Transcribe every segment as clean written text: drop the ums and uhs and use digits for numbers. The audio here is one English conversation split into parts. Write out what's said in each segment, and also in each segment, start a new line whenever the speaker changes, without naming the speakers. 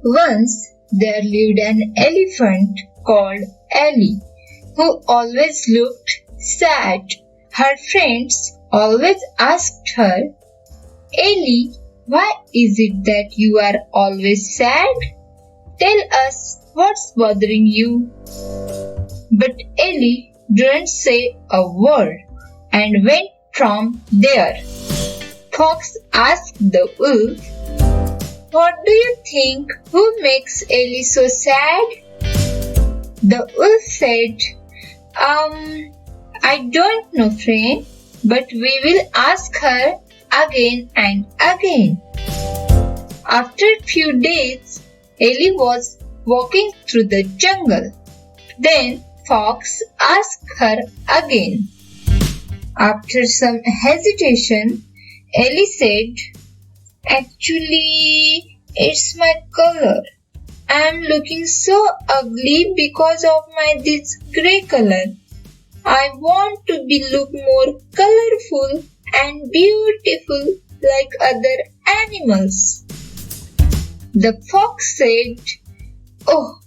Once there lived an elephant called Ellie, who always looked sad. Her friends always asked her, Ellie, why is it that you are always sad? Tell us what's bothering you. But Ellie didn't say a word and went from there. Fox asked the wolf, what do you think? Who makes Ellie so sad? The wolf said, I don't know, friend, but we will ask her again and again. After a few days, Ellie was walking through the jungle. Then Fox asked her again. After some hesitation, Ellie said, actually, it's my color. I'm looking so ugly because of this grey color. I want to look more colorful and beautiful like other animals. The fox said, oh,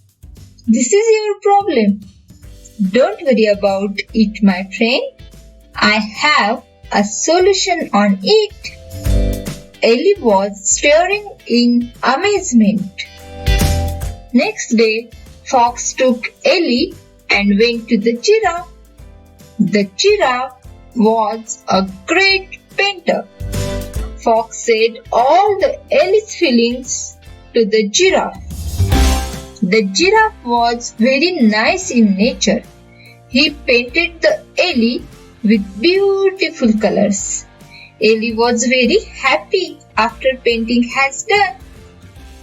this is your problem. Don't worry about it, my friend. I have a solution on it. Ellie was staring in amazement. Next day, Fox took Ellie and went to the giraffe. The giraffe was a great painter. Fox said all Ellie's feelings to the giraffe. The giraffe was very nice in nature. He painted the Ellie with beautiful colors. Ellie was very happy after painting has done.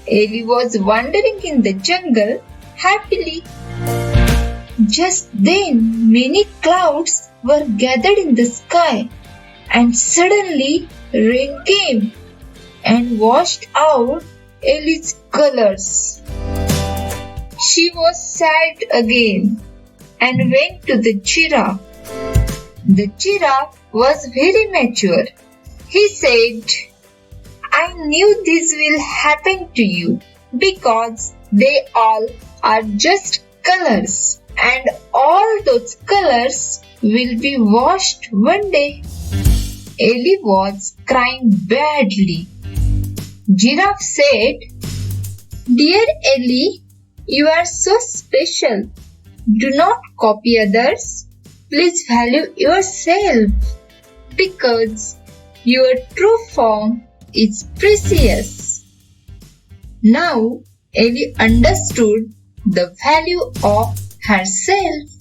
Ellie was wandering in the jungle happily. Just then, many clouds were gathered in the sky, and suddenly rain came and washed out Ellie's colors. She was sad again and went to the giraffe. The giraffe was very mature. He said, I knew this will happen to you because they all are just colors, and all those colors will be washed one day. Ellie was crying badly. Giraffe said, Dear Ellie, you are so special. Do not copy others. Please value yourself because your true form is precious. Now Ellie understood the value of herself.